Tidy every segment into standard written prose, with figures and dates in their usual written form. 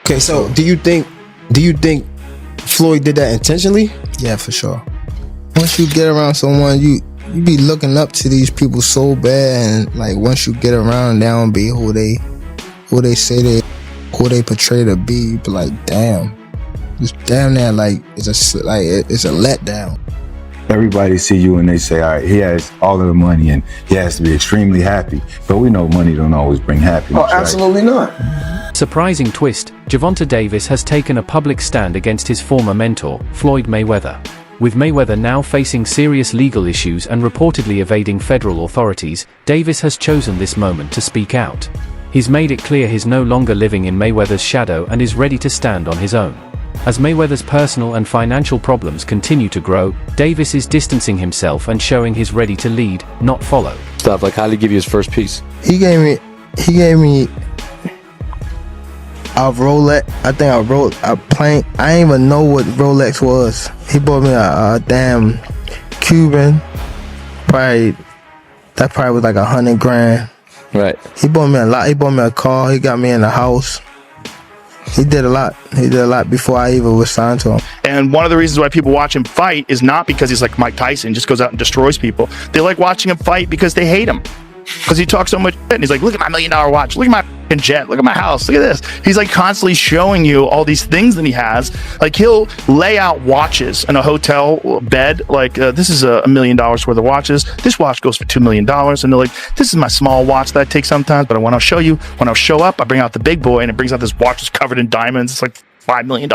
Okay, so do you think Floyd did that intentionally? Yeah, for sure. Once you get around someone, you be looking up to these people so bad, and like once you get around, they don't be who they portray to be. You be like, damn, it's damn that like it's a letdown. Everybody see you and they say, all right, he has all of the money and he has to be extremely happy. But we know money don't always bring happiness. Oh, absolutely right? not. Surprising twist, Gervonta Davis has taken a public stand against his former mentor, Floyd Mayweather. With Mayweather now facing serious legal issues and reportedly evading federal authorities, Davis has chosen this moment to speak out. He's made it clear he's no longer living in Mayweather's shadow and is ready to stand on his own. As Mayweather's personal and financial problems continue to grow, Davis is distancing himself and showing he's ready to lead, not follow. Stuff like, how did he give you his first piece? He gave me a Rolex. I think I wrote a plane. I didn't even know what Rolex was. He bought me a damn Cuban. That probably was like $100 grand. Right. He bought me a lot. He bought me a car. He got me in the house. He did a lot. He did a lot before I even was signed to him. And one of the reasons why people watch him fight is not because he's like Mike Tyson, just goes out and destroys people. They like watching him fight because they hate him. Because he talks so much shit. And he's like, look at my $1 million watch. Look at my fucking jet. Look at my house. Look at this. He's like constantly showing you all these things that he has. Like he'll lay out watches in a hotel bed. Like this is $1 million worth of watches. This watch goes for $2 million. And they're like, this is my small watch that I take sometimes. But when I'll show you, when I'll show up, I bring out the big boy and it brings out this watch that's covered in diamonds. It's like $5 million.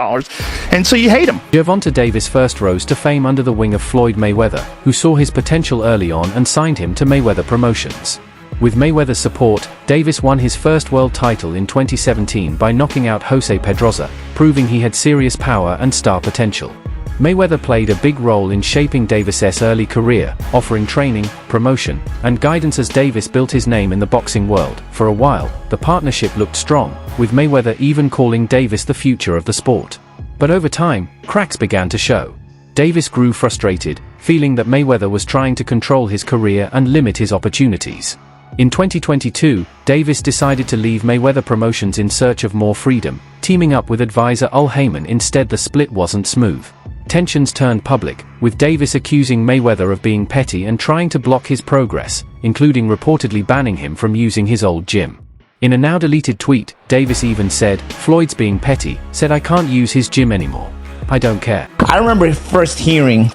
And so you hate him. Gervonta Davis first rose to fame under the wing of Floyd Mayweather, who saw his potential early on and signed him to Mayweather Promotions. With Mayweather's support, Davis won his first world title in 2017 by knocking out Jose Pedroza, proving he had serious power and star potential. Mayweather played a big role in shaping Davis's early career, offering training, promotion, and guidance as Davis built his name in the boxing world. For a while, the partnership looked strong, with Mayweather even calling Davis the future of the sport. But over time, cracks began to show. Davis grew frustrated, feeling that Mayweather was trying to control his career and limit his opportunities. In 2022, Davis decided to leave Mayweather Promotions in search of more freedom, teaming up with advisor Al Heyman. Instead, the split wasn't smooth. Tensions turned public, with Davis accusing Mayweather of being petty and trying to block his progress, including reportedly banning him from using his old gym. In a now-deleted tweet, Davis even said, "Floyd's being petty, said I can't use his gym anymore. I don't care." I remember first hearing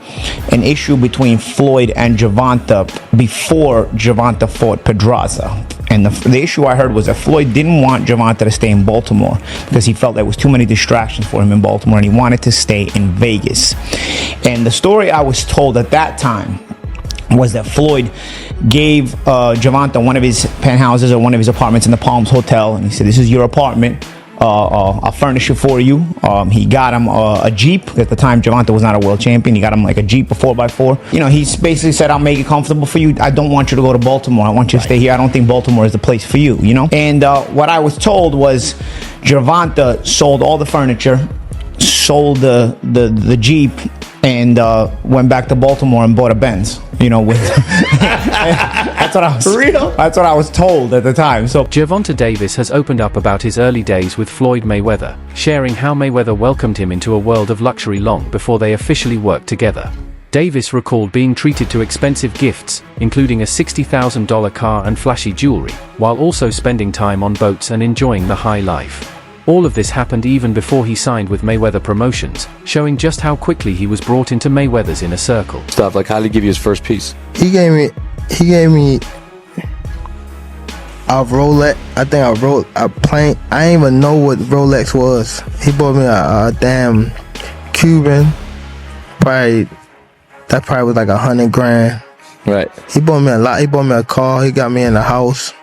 an issue between Floyd and Gervonta before Gervonta fought Pedroza. And the issue I heard was that Floyd didn't want Gervonta to stay in Baltimore because he felt there was too many distractions for him in Baltimore and he wanted to stay in Vegas. And the story I was told at that time was that Floyd gave Gervonta one of his penthouses or one of his apartments in the Palms Hotel, and he said, "This is your apartment. I'll furnish it for you." He got him a Jeep. At the time, Gervonta was not a world champion. He got him like a Jeep, a 4x4. You know, he basically said, "I'll make it comfortable for you. I don't want you to go to Baltimore. I want you to stay here. I don't think Baltimore is the place for you," you know? And what I was told was Gervonta sold all the furniture, sold the Jeep, and went back to Baltimore and bought a Benz. You know, with that's what I was real. That's what I was told at the time. So Gervonta Davis has opened up about his early days with Floyd Mayweather, sharing how Mayweather welcomed him into a world of luxury long before they officially worked together. Davis recalled being treated to expensive gifts, including a $60,000 car and flashy jewelry, while also spending time on boats and enjoying the high life. All of this happened even before he signed with Mayweather Promotions, showing just how quickly he was brought into Mayweather's inner circle. Stuff like, how did he give you his first piece? He gave me a Rolex. I think I wrote a plane. I didn't even know what Rolex was. He bought me a damn Cuban. That probably was like $100 grand. Right. He bought me a lot. He bought me a car. He got me in the house.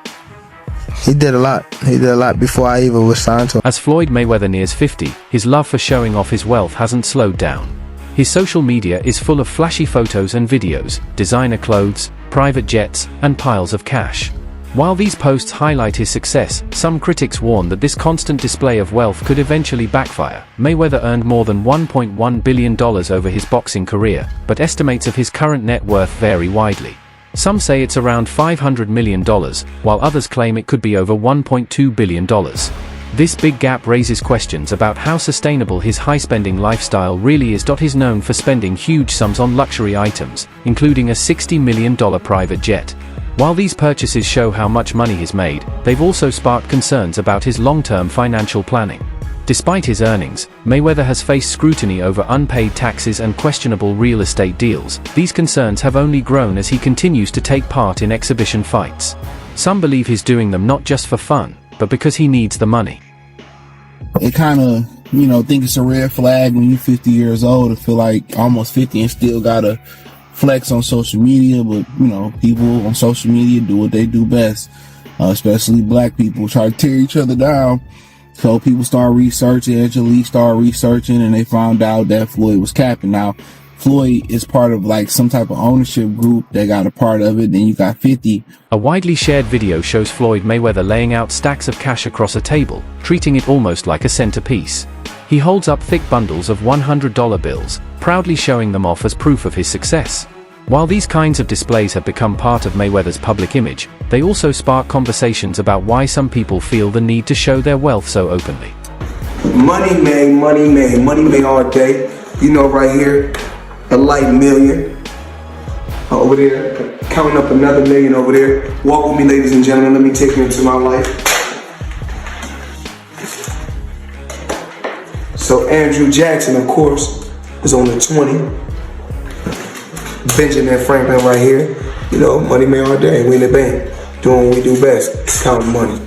He did a lot. He did a lot before I even was signed to him. As Floyd Mayweather nears 50, his love for showing off his wealth hasn't slowed down. His social media is full of flashy photos and videos, designer clothes, private jets, and piles of cash. While these posts highlight his success, some critics warn that this constant display of wealth could eventually backfire. Mayweather earned more than $1.1 billion over his boxing career, but estimates of his current net worth vary widely. Some say it's around $500 million, while others claim it could be over $1.2 billion. This big gap raises questions about how sustainable his high-spending lifestyle really is. He's known for spending huge sums on luxury items, including a $60 million private jet. While these purchases show how much money he's made, they've also sparked concerns about his long-term financial planning. Despite his earnings, Mayweather has faced scrutiny over unpaid taxes and questionable real estate deals. These concerns have only grown as he continues to take part in exhibition fights. Some believe he's doing them not just for fun, but because he needs the money. It kind of, think it's a red flag when you're 50 years old to feel like almost 50 and still gotta flex on social media. But, people on social media do what they do best, especially black people, try to tear each other down. So people start researching, Angelique started researching, and they found out that Floyd was capping. Now, Floyd is part of like some type of ownership group that got a part of it. Then you got 50. A widely shared video shows Floyd Mayweather laying out stacks of cash across a table, treating it almost like a centerpiece. He holds up thick bundles of $100 bills, proudly showing them off as proof of his success. While these kinds of displays have become part of Mayweather's public image, they also spark conversations about why some people feel the need to show their wealth so openly. Money made all day. Right here, a light million. Over there, counting up another million over there. Walk with me, ladies and gentlemen. Let me take you into my life. So Andrew Jackson, of course, is on the 20. Benjamin Franklin right here. Money made all day. We in the bank, doing what we do best, counting money.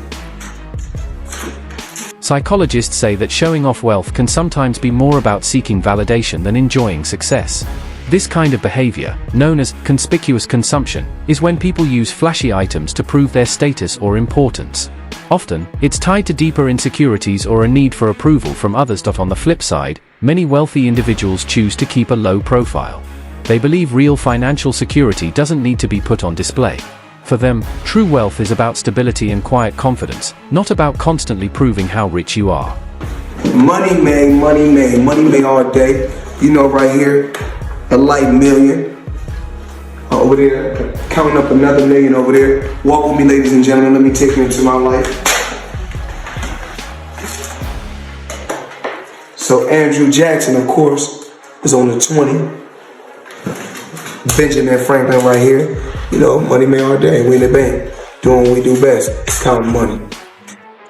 Psychologists say that showing off wealth can sometimes be more about seeking validation than enjoying success. This kind of behavior, known as conspicuous consumption, is when people use flashy items to prove their status or importance. Often, it's tied to deeper insecurities or a need for approval from others. On the flip side, many wealthy individuals choose to keep a low profile. They believe real financial security doesn't need to be put on display. For them, true wealth is about stability and quiet confidence, not about constantly proving how rich you are. Money made all day. Right here, a light million. Over there, counting up another million over there. Walk with me, ladies and gentlemen. Let me take you into my life. So Andrew Jackson, of course, is on the 20. Benjamin Franklin right here. Money made all day. We in the bank, doing what we do best, counting money.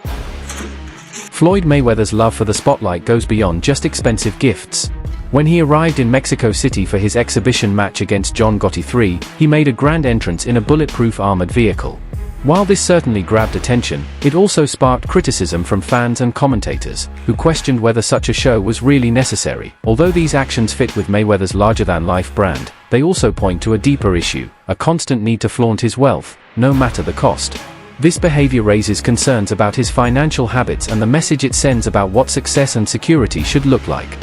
Floyd Mayweather's love for the spotlight goes beyond just expensive gifts. When he arrived in Mexico City for his exhibition match against John Gotti III, he made a grand entrance in a bulletproof armored vehicle. While this certainly grabbed attention, it also sparked criticism from fans and commentators, who questioned whether such a show was really necessary. Although these actions fit with Mayweather's larger-than-life brand, they also point to a deeper issue, a constant need to flaunt his wealth, no matter the cost. This behavior raises concerns about his financial habits and the message it sends about what success and security should look like.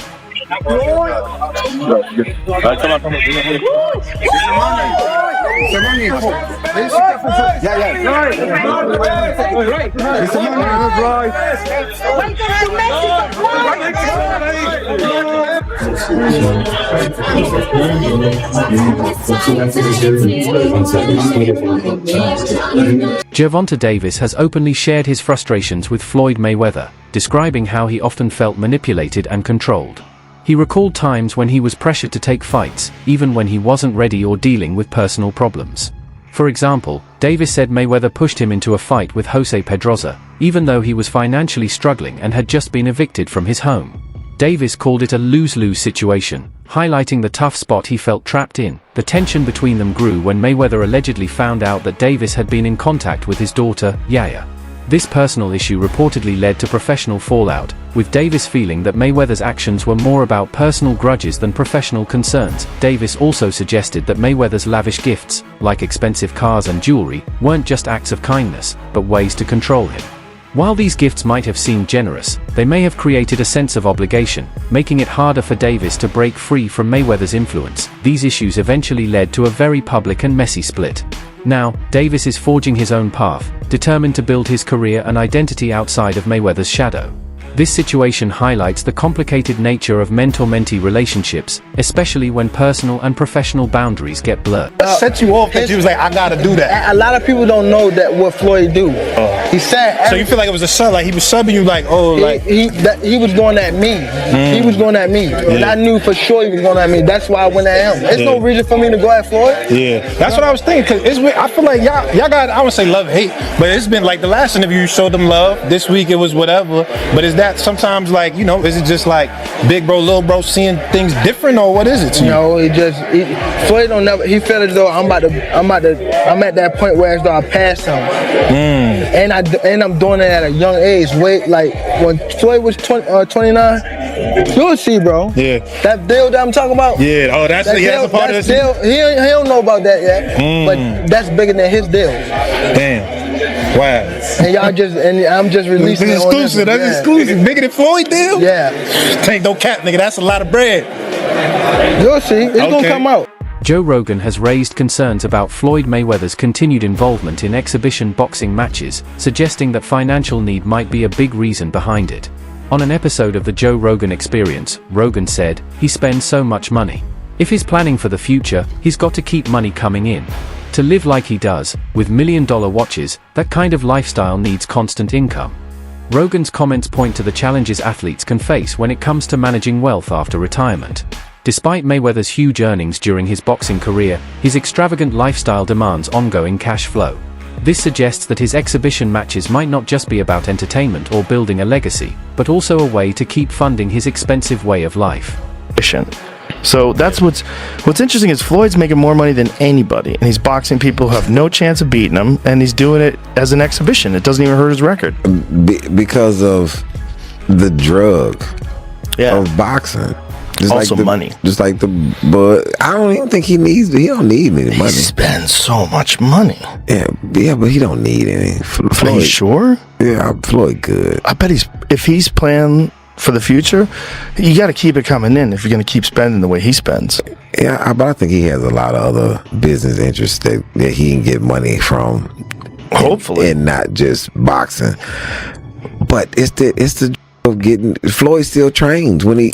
Gervonta Davis has openly shared his frustrations with Floyd Mayweather, describing how he often felt manipulated and controlled. He recalled times when he was pressured to take fights, even when he wasn't ready or dealing with personal problems. For example, Davis said Mayweather pushed him into a fight with Jose Pedroza, even though he was financially struggling and had just been evicted from his home. Davis called it a lose-lose situation, highlighting the tough spot he felt trapped in. The tension between them grew when Mayweather allegedly found out that Davis had been in contact with his daughter, Yaya. This personal issue reportedly led to professional fallout, with Davis feeling that Mayweather's actions were more about personal grudges than professional concerns. Davis also suggested that Mayweather's lavish gifts, like expensive cars and jewelry, weren't just acts of kindness, but ways to control him. While these gifts might have seemed generous, they may have created a sense of obligation, making it harder for Davis to break free from Mayweather's influence. These issues eventually led to a very public and messy split. Now, Davis is forging his own path, determined to build his career and identity outside of Mayweather's shadow. This situation highlights the complicated nature of mentor-mentee relationships, especially when personal and professional boundaries get blurred. Set you off that you was like, I gotta do that. A lot of people don't know that what Floyd do. He said. So you feel like it was a sub, like he was subbing you, like, oh, like he was going at me. He was going at me, and I knew for sure he was going at me. That's why I went at him. There's no reason for me to go at Floyd. Yeah, that's what I was thinking. Cause I feel like y'all got, I would say love hate, but it's been like the last interview you showed them love. This week it was whatever. But is that sometimes like, you know, is it just like big bro, little bro seeing things different, or what is it to you? No, Floyd don't never. He felt as though I'm at that point where as though I passed him, and I'm doing it at a young age. Wait, like when Floyd was 29, you'll see, bro. Yeah. That deal that I'm talking about. Yeah. Oh, that's a part of this. Deal, he don't know about that yet, but that's bigger than his deal. Damn. Wow. And I'm just releasing it. Exclusive. That's exclusive. Bigger than Floyd deal? Yeah. Ain't no cap, nigga. That's a lot of bread. You'll see. It's gonna come out. Joe Rogan has raised concerns about Floyd Mayweather's continued involvement in exhibition boxing matches, suggesting that financial need might be a big reason behind it. On an episode of the Joe Rogan Experience, Rogan said, "He spends so much money. If he's planning for the future, he's got to keep money coming in. To live like he does, with million-dollar watches, that kind of lifestyle needs constant income." Rogan's comments point to the challenges athletes can face when it comes to managing wealth after retirement. Despite Mayweather's huge earnings during his boxing career, his extravagant lifestyle demands ongoing cash flow. This suggests that his exhibition matches might not just be about entertainment or building a legacy, but also a way to keep funding his expensive way of life. So that's what's interesting is Floyd's making more money than anybody, and he's boxing people who have no chance of beating him, and he's doing it as an exhibition. It doesn't even hurt his record. Because of the drug of boxing. Just also like money. Just like but I don't even think he don't need any money. He spends so much money. Yeah, but he don't need any. Floyd, are you sure? Yeah, Floyd good. I bet if he's playing for the future, you got to keep it coming in if you're going to keep spending the way he spends. Yeah, but I think he has a lot of other business interests that he can get money from. Hopefully, and not just boxing. But it's the of getting Floyd still trains when he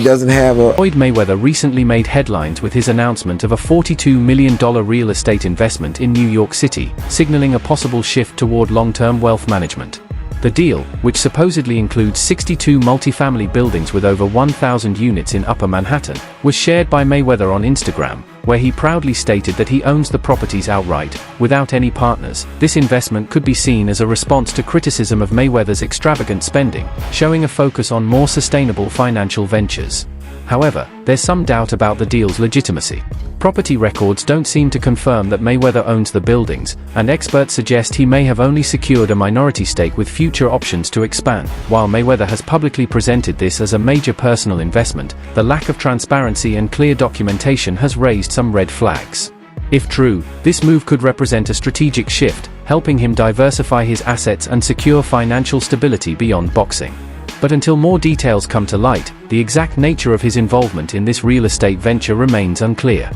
doesn't have a. Floyd Mayweather recently made headlines with his announcement of a $42 million real estate investment in New York City, signaling a possible shift toward long-term wealth management. The deal, which supposedly includes 62 multifamily buildings with over 1,000 units in Upper Manhattan, was shared by Mayweather on Instagram, where he proudly stated that he owns the properties outright, without any partners. This investment could be seen as a response to criticism of Mayweather's extravagant spending, showing a focus on more sustainable financial ventures. However, there's some doubt about the deal's legitimacy. Property records don't seem to confirm that Mayweather owns the buildings, and experts suggest he may have only secured a minority stake with future options to expand. While Mayweather has publicly presented this as a major personal investment, the lack of transparency and clear documentation has raised some red flags. If true, this move could represent a strategic shift, helping him diversify his assets and secure financial stability beyond boxing. But until more details come to light, the exact nature of his involvement in this real estate venture remains unclear.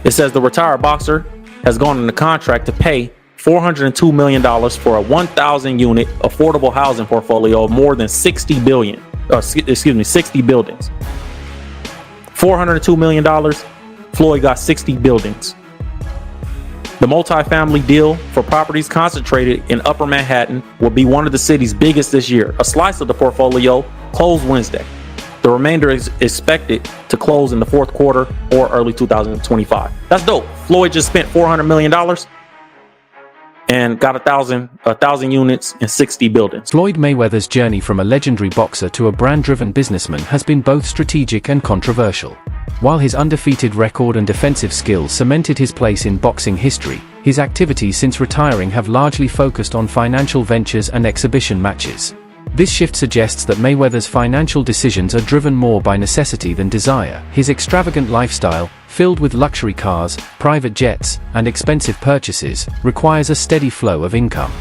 It says the retired boxer has gone into contract to pay $402 million for a 1,000-unit affordable housing portfolio of more than 60 buildings. $402 million, Floyd got 60 buildings. The multifamily deal for properties concentrated in Upper Manhattan will be one of the city's biggest this year. A slice of the portfolio closed Wednesday. The remainder is expected to close in the fourth quarter or early 2025. That's dope. Floyd just spent $400 million and got 1,000 units and 60 buildings. Floyd Mayweather's journey from a legendary boxer to a brand-driven businessman has been both strategic and controversial. While his undefeated record and defensive skills cemented his place in boxing history, his activities since retiring have largely focused on financial ventures and exhibition matches. This shift suggests that Mayweather's financial decisions are driven more by necessity than desire. His extravagant lifestyle, filled with luxury cars, private jets, and expensive purchases, requires a steady flow of income.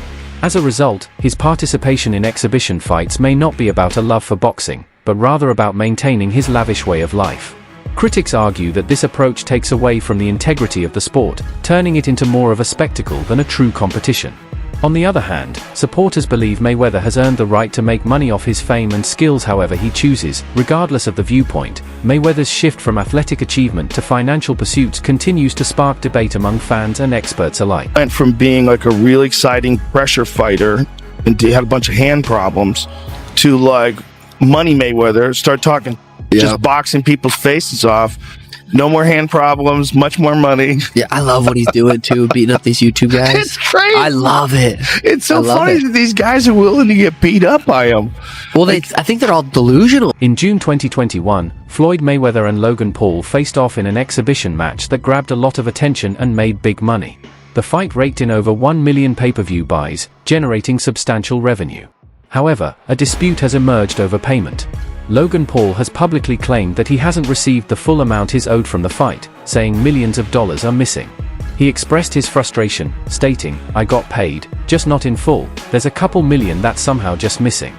As a result, his participation in exhibition fights may not be about a love for boxing, but rather about maintaining his lavish way of life. Critics argue that this approach takes away from the integrity of the sport, turning it into more of a spectacle than a true competition. On the other hand, supporters believe Mayweather has earned the right to make money off his fame and skills however he chooses, regardless of the viewpoint. Mayweather's shift from athletic achievement to financial pursuits continues to spark debate among fans and experts alike. Went from being like a real exciting pressure fighter and he had a bunch of hand problems to like Money Mayweather, start talking, just boxing people's faces off. No more hand problems, much more money. Yeah, I love what he's doing too, beating up these YouTube guys. It's crazy. I love it. It's so funny that these guys are willing to get beat up by him. Well, I think they're all delusional. In June 2021, Floyd Mayweather and Logan Paul faced off in an exhibition match that grabbed a lot of attention and made big money. The fight raked in over 1 million pay-per-view buys, generating substantial revenue. However, a dispute has emerged over payment. Logan Paul has publicly claimed that he hasn't received the full amount he's owed from the fight, saying millions of dollars are missing. He expressed his frustration, stating, "I got paid, just not in full, there's a couple million that's somehow just missing."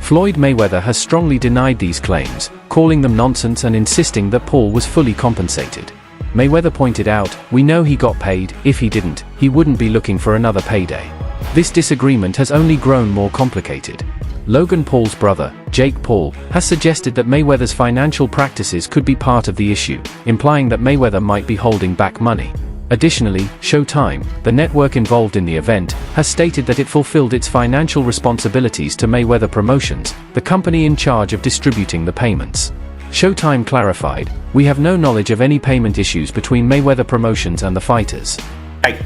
Floyd Mayweather has strongly denied these claims, calling them nonsense and insisting that Paul was fully compensated. Mayweather pointed out, "We know he got paid, if he didn't, he wouldn't be looking for another payday." This disagreement has only grown more complicated. Logan Paul's brother, Jake Paul, has suggested that Mayweather's financial practices could be part of the issue, implying that Mayweather might be holding back money. Additionally, Showtime, the network involved in the event, has stated that it fulfilled its financial responsibilities to Mayweather Promotions, the company in charge of distributing the payments. Showtime clarified, "We have no knowledge of any payment issues between Mayweather Promotions and the fighters."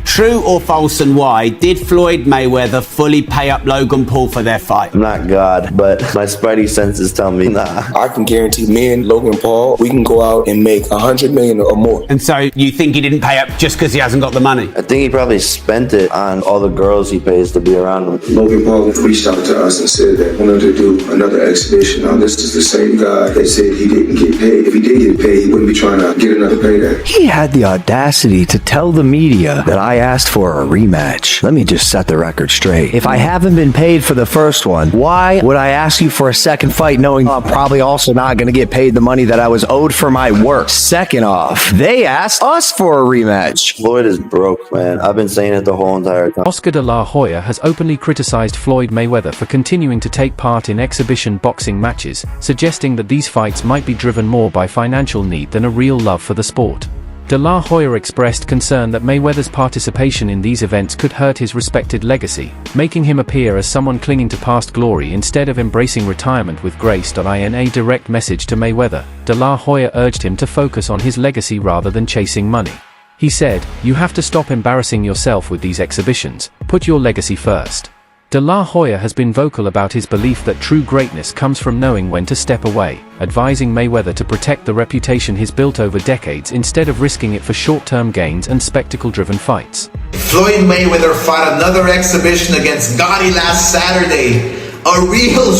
True or false, and why did Floyd Mayweather fully pay up Logan Paul for their fight? I'm not God, but my spidey senses tell me nah. I can guarantee me and Logan Paul, we can go out and make 100 million or more. And so you think he didn't pay up just because he hasn't got the money? I think he probably spent it on all the girls he pays to be around him. Logan Paul reached out to us and said that he wanted to do another exhibition. Now this is the same guy that said he didn't get paid. If he did get paid, he wouldn't be trying to get another payday. He had the audacity to tell the media that I asked for a rematch. Let me just set the record straight. If I haven't been paid for the first one, why would I ask you for a second fight knowing I'm probably also not going to get paid the money that I was owed for my work? Second off, they asked us for a rematch. Floyd is broke, man. I've been saying it the whole entire time. Oscar de la Hoya has openly criticized Floyd Mayweather for continuing to take part in exhibition boxing matches, suggesting that these fights might be driven more by financial need than a real love for the sport. De la Hoya expressed concern that Mayweather's participation in these events could hurt his respected legacy, making him appear as someone clinging to past glory instead of embracing retirement with grace. In a direct message to Mayweather, De la Hoya urged him to focus on his legacy rather than chasing money. He said, "You have to stop embarrassing yourself with these exhibitions, put your legacy first." De la Hoya has been vocal about his belief that true greatness comes from knowing when to step away, advising Mayweather to protect the reputation he's built over decades instead of risking it for short-term gains and spectacle-driven fights. Floyd Mayweather fought another exhibition against Gotti last Saturday. A real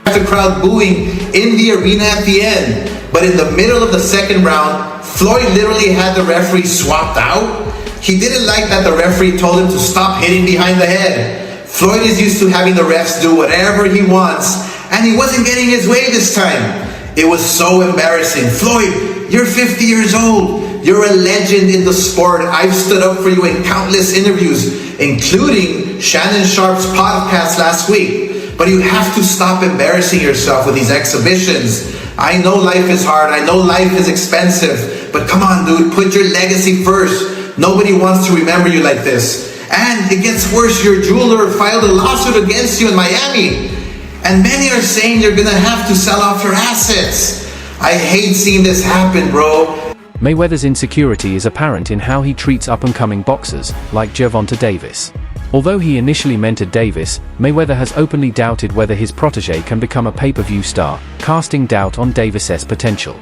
the crowd booing in the arena at the end. But in the middle of the second round, Floyd literally had the referee swapped out. He didn't like that the referee told him to stop hitting behind the head. Floyd is used to having the refs do whatever he wants, and he wasn't getting his way this time. It was so embarrassing. Floyd, you're 50 years old. You're a legend in the sport. I've stood up for you in countless interviews, including Shannon Sharp's podcast last week. But you have to stop embarrassing yourself with these exhibitions. I know life is hard. I know life is expensive. But come on, dude, put your legacy first. Nobody wants to remember you like this. And it gets worse, your jeweler filed a lawsuit against you in Miami. And many are saying you're gonna have to sell off your assets. I hate seeing this happen, bro. Mayweather's insecurity is apparent in how he treats up-and-coming boxers, like Gervonta Davis. Although he initially mentored Davis, Mayweather has openly doubted whether his protege can become a pay-per-view star, casting doubt on Davis's potential.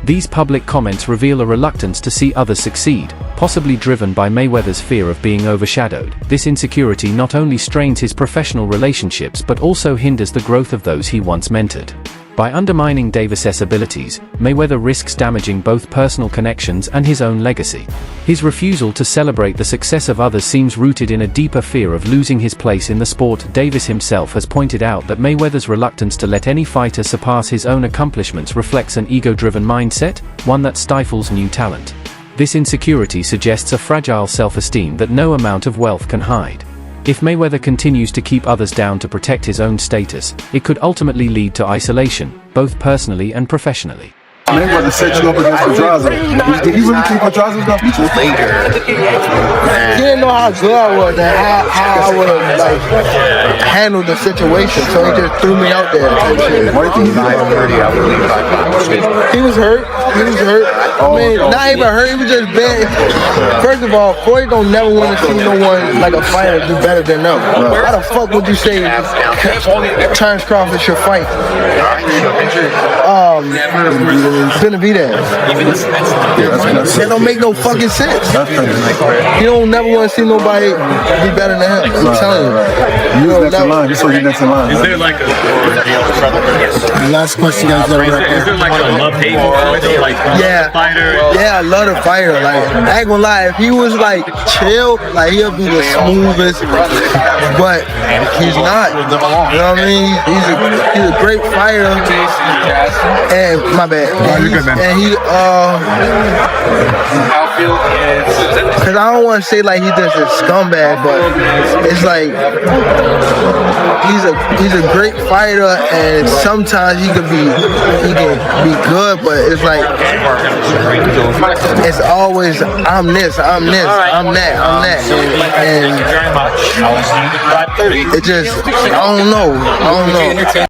These public comments reveal a reluctance to see others succeed, possibly driven by Mayweather's fear of being overshadowed. This insecurity not only strains his professional relationships but also hinders the growth of those he once mentored. By undermining Davis's abilities, Mayweather risks damaging both personal connections and his own legacy. His refusal to celebrate the success of others seems rooted in a deeper fear of losing his place in the sport. Davis himself has pointed out that Mayweather's reluctance to let any fighter surpass his own accomplishments reflects an ego-driven mindset, one that stifles new talent. This insecurity suggests a fragile self-esteem that no amount of wealth can hide. If Mayweather continues to keep others down to protect his own status, it could ultimately lead to isolation, both personally and professionally. Mayweather set you up against Pedraza. Did you really think Pedraza was gonna beat you? He didn't know how good I was and how I would have like handled the situation, so he just threw me out there. Why do you think he was hurt? He was hurt. I mean, not even hurt. He was just bad. First of all, Floyd don't never want to see no one like a fighter do better than them. How the fuck would you say Terrence Crawford should fight? Benavidez. That don't make no fucking sense. You don't never want to see nobody be better than him. I'm telling you. You next in line. You saw you next in line. Is there like a last question, guys? Is there like a love-hate like fighter? Yeah, I love the fighter. Like, I ain't gonna lie, if he was like chill, like he'll be the smoothest, but he's not. You know what I mean? He's a great fighter. And my bad. And he because I don't want to say like he's just a scumbag, but it's like he's a great fighter, and sometimes he can be good, but it's like it's always I'm this, I'm that, and it just I don't know.